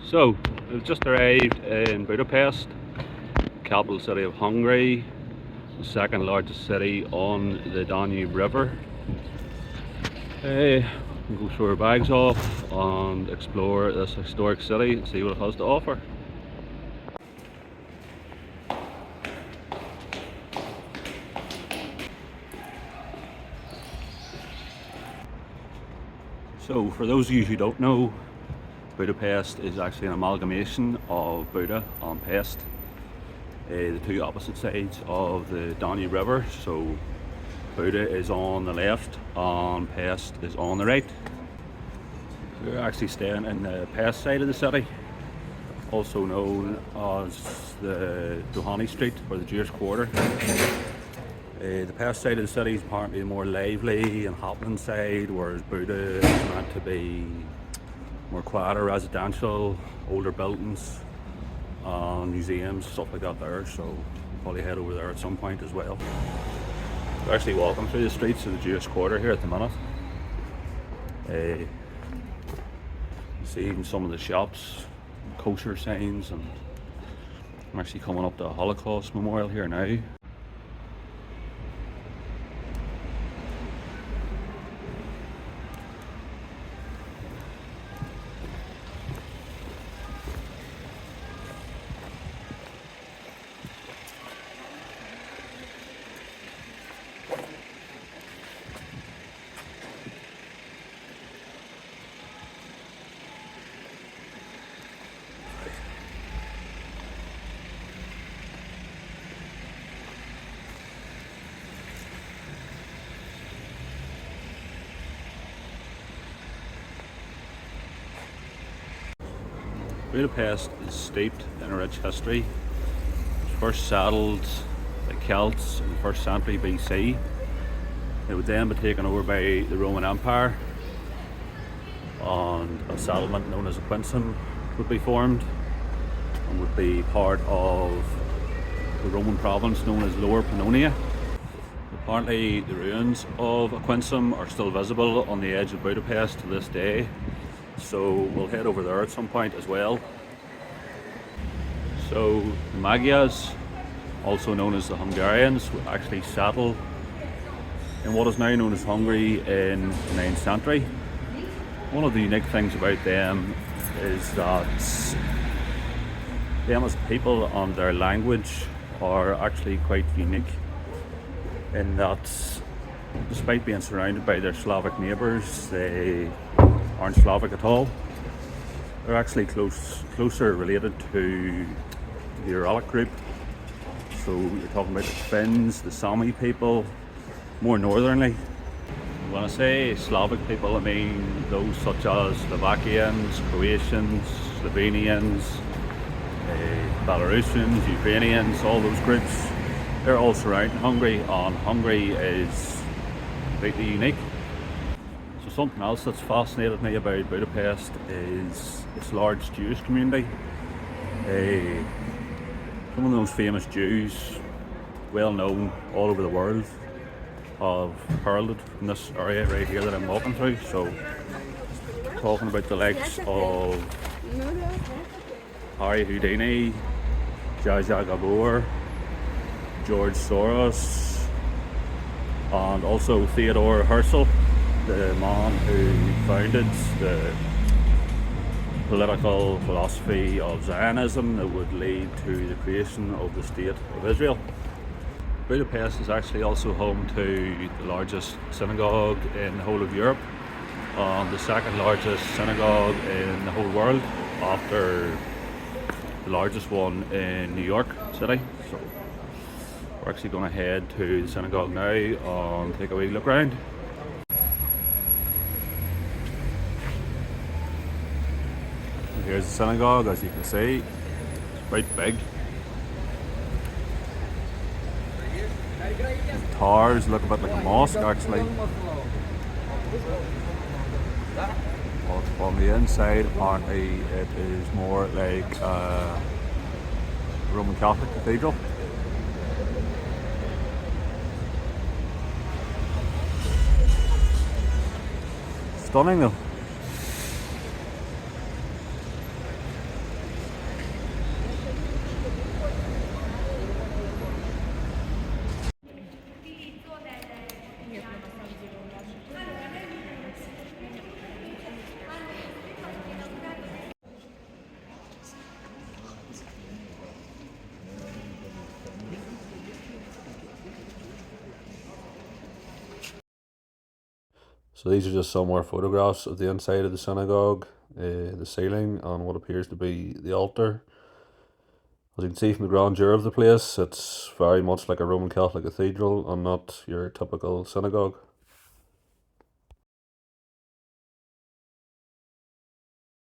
So, we've just arrived in Budapest, capital city of Hungary, the second largest city on the Danube River. We'll go throw our bags off and explore this historic city and see what it has to offer. So, for those of you who don't know, Budapest is actually an amalgamation of Buda and Pest, the two opposite sides of the Danube River. So Buda is on the left and Pest is on the right. We're actually staying in the Pest side of the city, also known as the Dohany Street or the Jewish Quarter. The Pest side of the city is apparently the more lively and happening side, whereas Buda is meant to be more quieter, residential, older buildings, museums, stuff like that there. So we'll probably head over there at some point as well. We're actually walking through the streets of the Jewish Quarter here at the minute. You see even some of the shops, kosher signs, and I'm actually coming up to a Holocaust memorial here now. Budapest is steeped in a rich history. It was first settled by Celts in the 1st century BC. It would then be taken over by the Roman Empire, and a settlement known as a Quincum would be formed and would be part of the Roman province known as Lower Pannonia. Apparently the ruins of a Quincum are still visible on the edge of Budapest to this day. So we'll head over there at some point as well. So the Magyars, also known as the Hungarians, would actually settle in what is now known as Hungary in the 9th century. One of the unique things about them is that them as people and their language are actually quite unique, in that despite being surrounded by their Slavic neighbours, they aren't Slavic at all. They're actually closer related to the Uralic group. So you're talking about the Finns, the Sami people, more northernly. When I say Slavic people, I mean those such as Slovakians, Croatians, Slovenians, Belarusians, Ukrainians, all those groups. They're all surrounding Hungary, and Hungary is completely unique. Something else that's fascinated me about Budapest is its large Jewish community. Some of the most famous Jews, well known all over the world, have heralded in this area right here that I'm walking through. So, talking about the likes of Harry Houdini, Zsa Zsa Gabor, George Soros, and also Theodore Herzl, the man who founded the political philosophy of Zionism that would lead to the creation of the State of Israel. Budapest is actually also home to the largest synagogue in the whole of Europe, and the second largest synagogue in the whole world, after the largest one in New York City. So we're actually going to head to the synagogue now and take a wee look around. Here's the synagogue, as you can see. It's quite big. The towers look a bit like a mosque actually. But on the inside apparently it is more like a Roman Catholic cathedral. Stunning though. So these are just some more photographs of the inside of the synagogue, the ceiling, and what appears to be the altar. As you can see from the grandeur of the place, it's very much like a Roman Catholic cathedral and not your typical synagogue.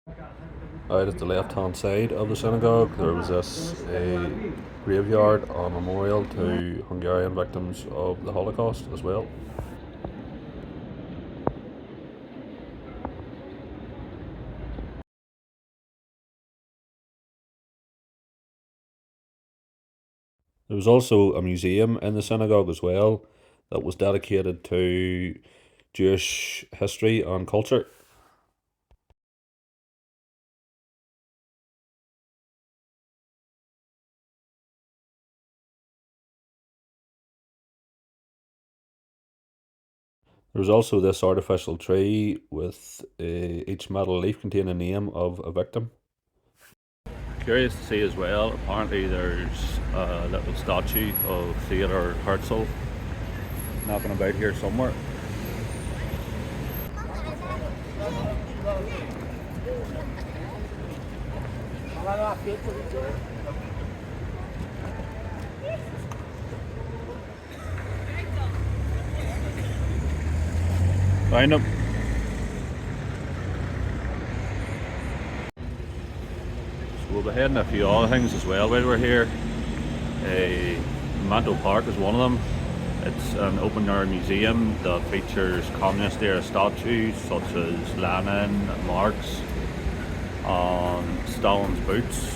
Out at the left hand side of the synagogue there was this graveyard or memorial to Hungarian victims of the Holocaust as well. There was also a museum in the synagogue as well that was dedicated to Jewish history and culture. There was also this artificial tree with each metal leaf containing a name of a victim. Curious to see as well, apparently there's a little statue of Theodore Herzl knocking about here somewhere. Find him. So we'll be heading a few other things as well while we're here. Manto Park is one of them. It's an open air museum that features communist era statues such as Lenin, Marx, and Stalin's boots.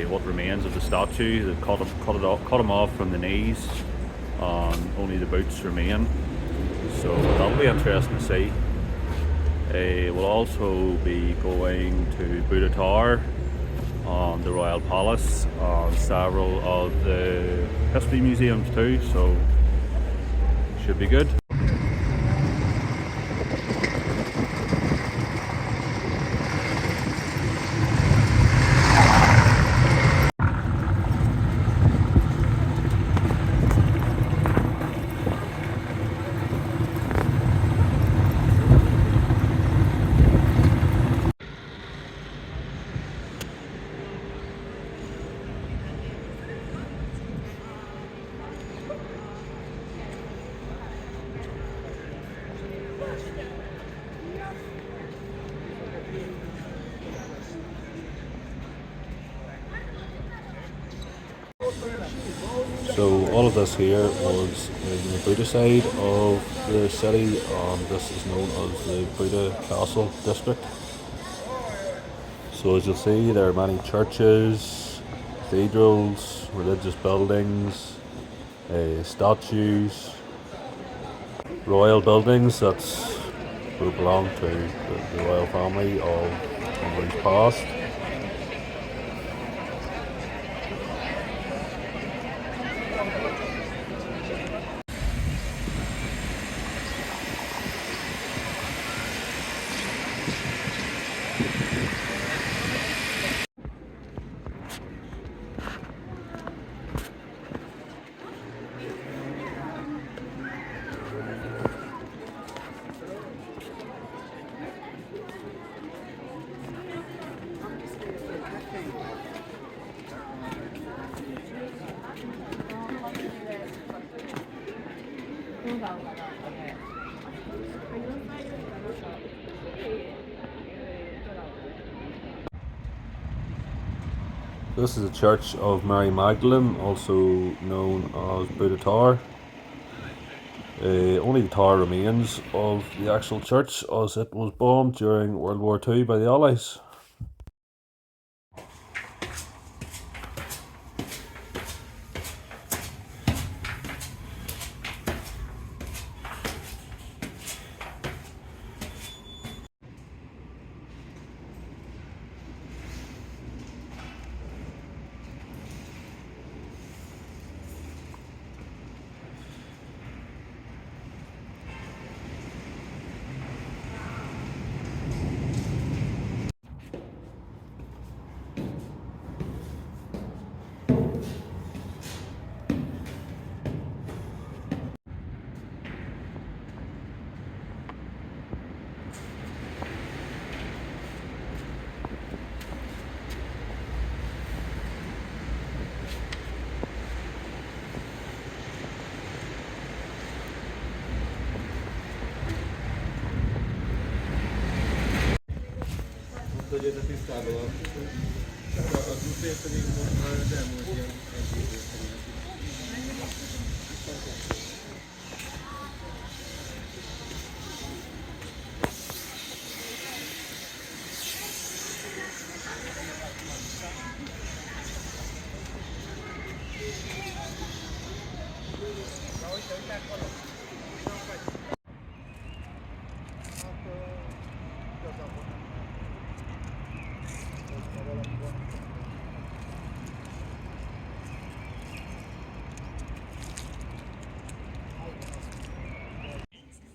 What remains of the statue, they cut him off from the knees, and only the boots remain. So that'll be interesting to see. We'll also be going to Buda Tower and the Royal Palace and several of the history museums too, so should be good. So all of this here was in the Buda side of the city, and this is known as the Buda Castle district. So as you'll see, there are many churches, cathedrals, religious buildings, statues, royal buildings that belong to the royal family of Hungary's past. This is a church of Mary Magdalene, also known as Buda Tower. Only the tower remains of the actual church, as it was bombed during World War II by the Allies.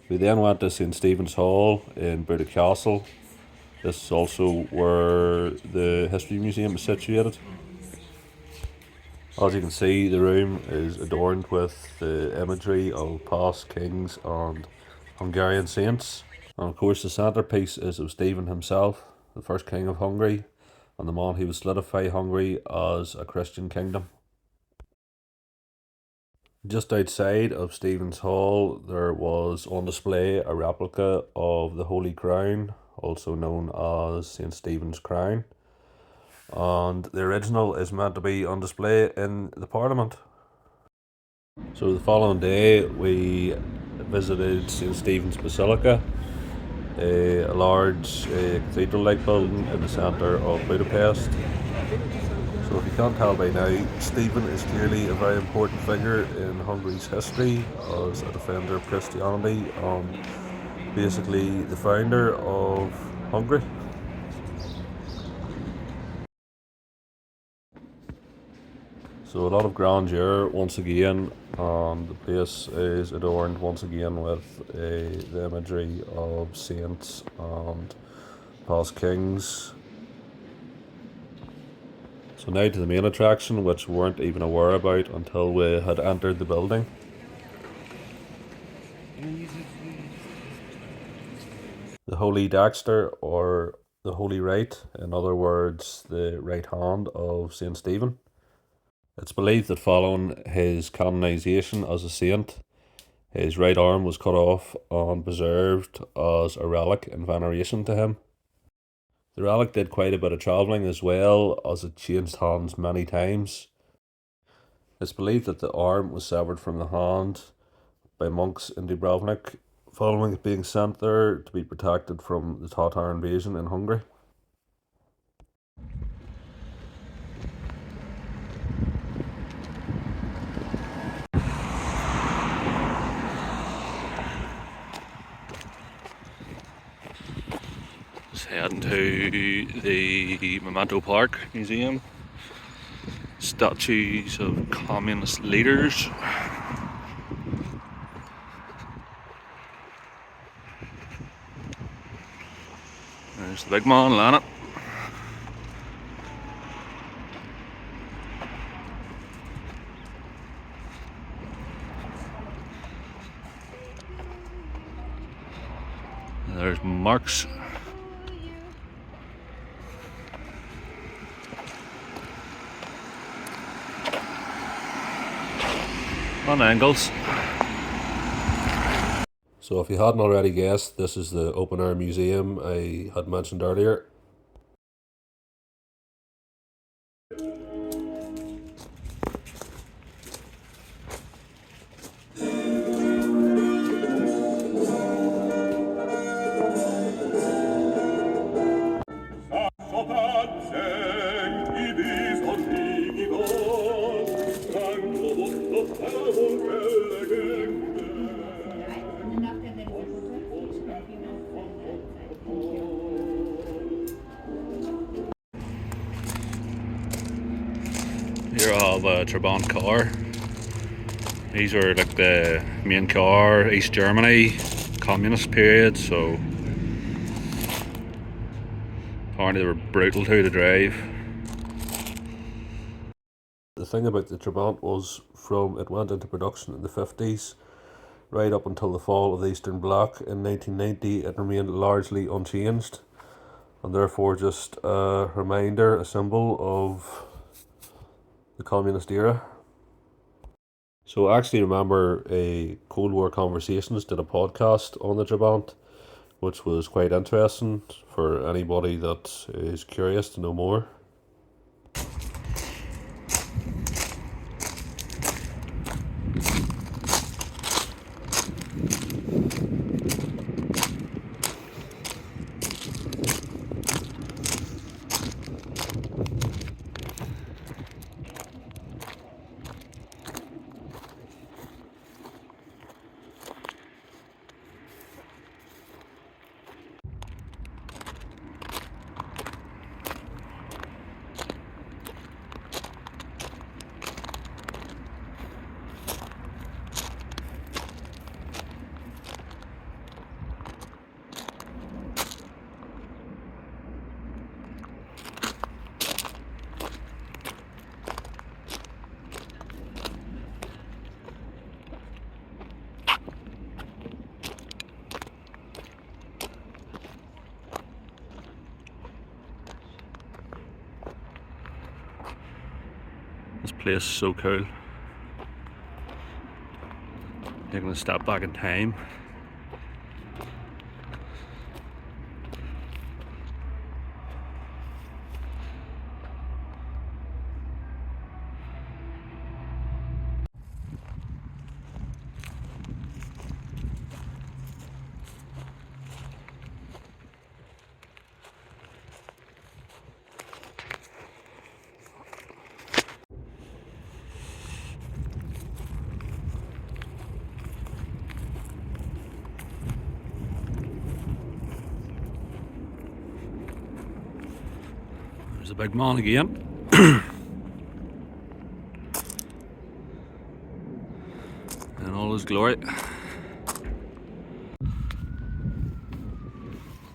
We then went to St Stephen's Hall in Buda Castle. This is also where the History Museum is situated. As you can see, the room is adorned with the imagery of past kings and Hungarian saints. And of course, the centrepiece is of Stephen himself, the first king of Hungary, and the man who would solidify Hungary as a Christian kingdom. Just outside of Stephen's Hall, there was on display a replica of the Holy Crown, also known as St. Stephen's Crown. And the original is meant to be on display in the Parliament. So the following day, we visited St. Stephen's Basilica, a large cathedral-like building in the centre of Budapest. So if you can't tell by now, Stephen is clearly a very important figure in Hungary's history as a defender of Christianity and basically the founder of Hungary. So a lot of grandeur once again, and the place is adorned once again with the imagery of saints and past kings. So now to the main attraction, which we weren't even aware about until we had entered the building. The Holy Dexter, or the Holy Right, in other words, the right hand of St. Stephen. It's believed that following his canonization as a saint, his right arm was cut off and preserved as a relic in veneration to him. The relic did quite a bit of travelling as well, as it changed hands many times. It's believed that the arm was severed from the hand by monks in Dubrovnik, following it being sent there to be protected from the Tatar invasion in Hungary. Heading to the Memento Park Museum. Statues of communist leaders. There's the big man, Lana. There's Marx. On angles. So if you hadn't already guessed, this is the open air museum I had mentioned earlier. Here I have a Trabant car. These are like the main car, East Germany, communist period, so apparently they were brutal to drive. The thing about the Trabant was it went into production in the 50s, right up until the fall of the Eastern Bloc in 1990, it remained largely unchanged, and therefore just a reminder, a symbol of the communist era. So I actually remember a Cold War Conversations did a podcast on the Trabant, which was quite interesting for anybody that is curious to know more. This place is so cool. Taking a step back in time. There's a big man again. In all his glory.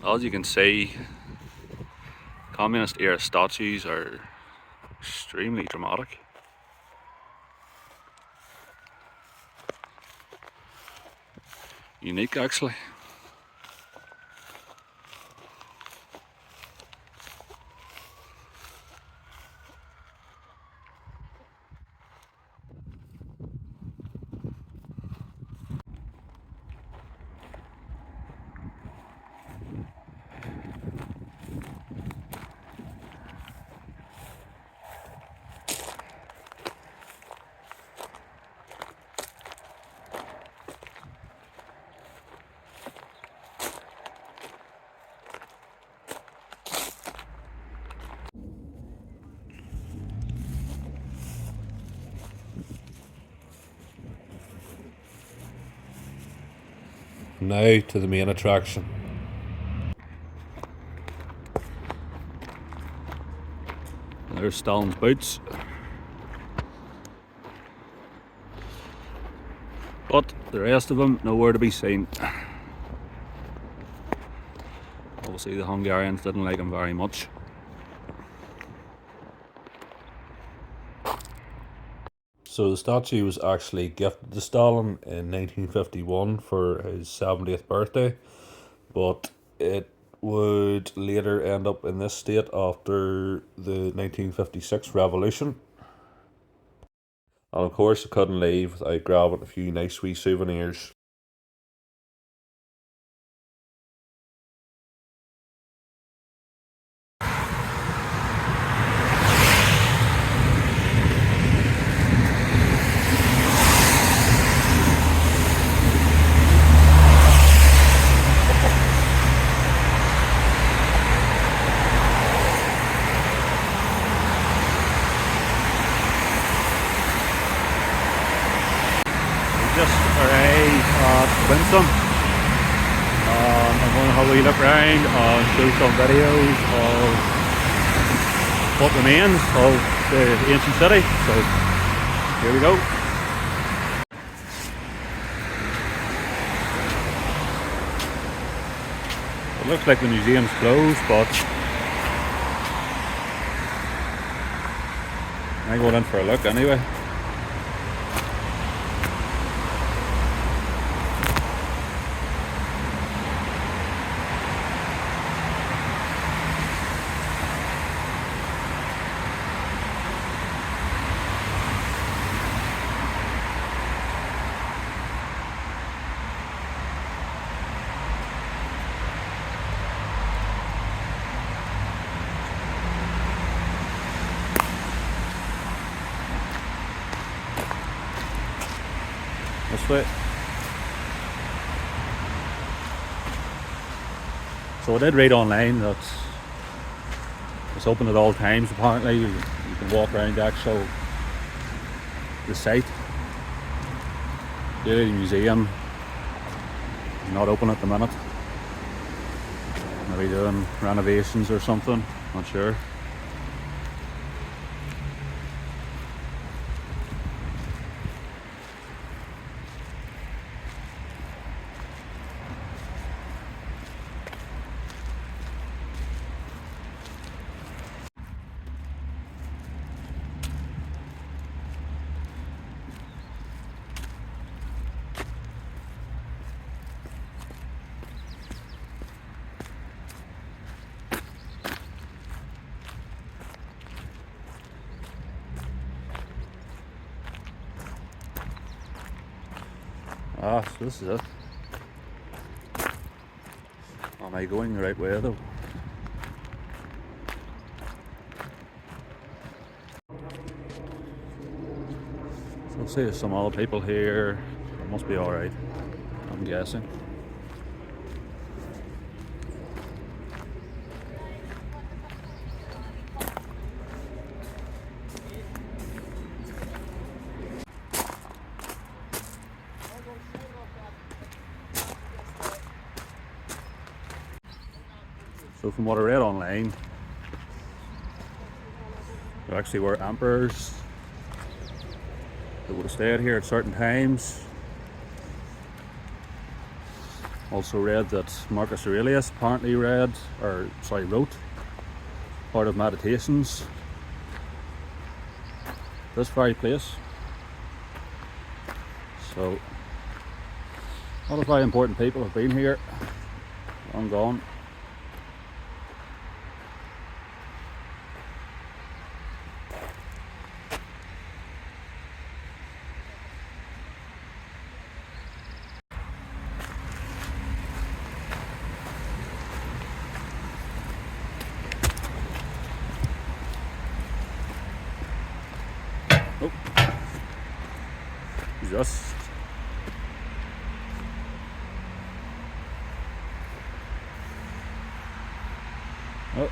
As you can see, communist era statues are extremely dramatic. Unique, actually. Now to the main attraction. There's Stalin's boots. But the rest of them, nowhere to be seen. Obviously the Hungarians didn't like him very much. So the statue was actually gifted to Stalin in 1951 for his 70th birthday, but it would later end up in this state after the 1956 revolution. And of course I couldn't leave without grabbing a few nice wee souvenirs. Just arrived at Winston. I'm going to have a wee look around and show some videos of what remains of the ancient city. So here we go. It looks like the museum's closed, but I'm going in for a look anyway. this way. So I did read online that it's open at all times apparently. You can walk around the site. The museum is not open at the minute. Maybe doing renovations or something, not sure. Ah, so this is it. Am I going the right way though? So I'll see there's some other people here. It must be alright, I'm guessing. So from what I read online, there actually were emperors that would have stayed here at certain times. Also read that Marcus Aurelius apparently wrote part of Meditations. This very place. So a lot of very important people have been here, long gone. Oh, just oh.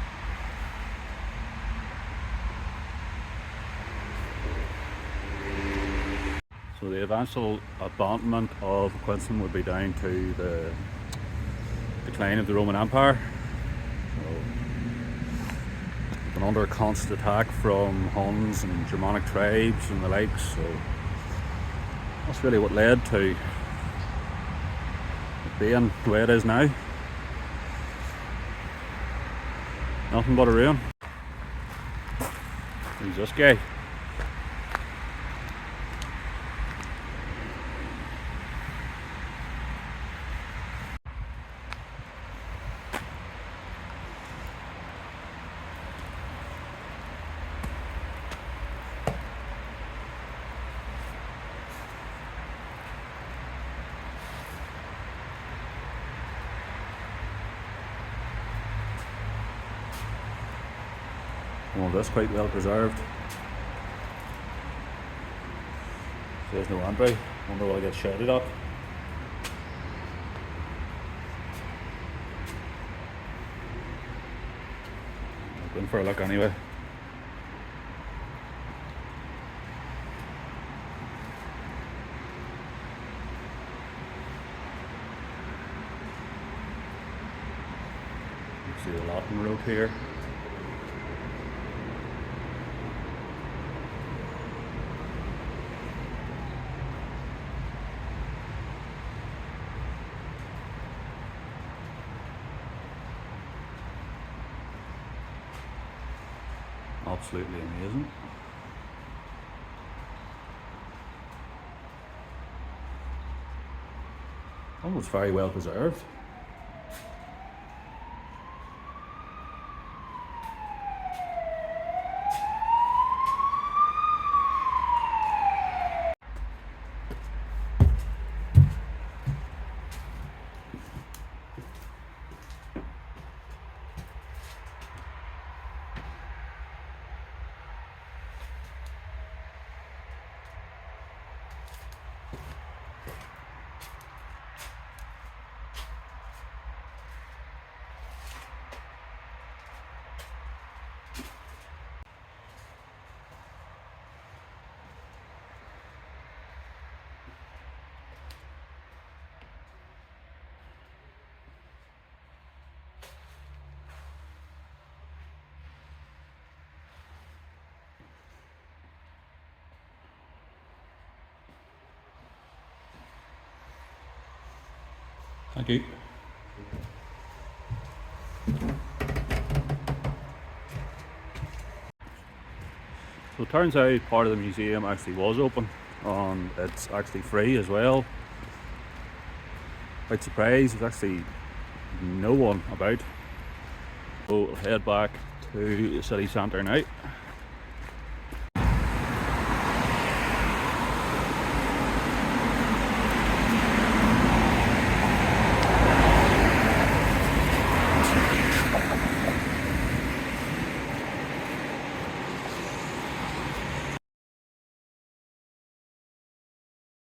So the eventual abandonment of Quincy would be down to the decline of the Roman Empire. So, been under constant attack from Huns and Germanic tribes and the like, so that's really what led to it being the way it is now. Nothing but a ruin. Who's this guy? Well, this quite well preserved. There's no entry. Wonder will I get shouted at. I'm going for a look anyway. You see the Latin road here. Absolutely amazing. Almost very well preserved. Thank you. So it turns out part of the museum actually was open, and it's actually free as well. Quite surprised, there's actually no one about. So we'll head back to the city centre now.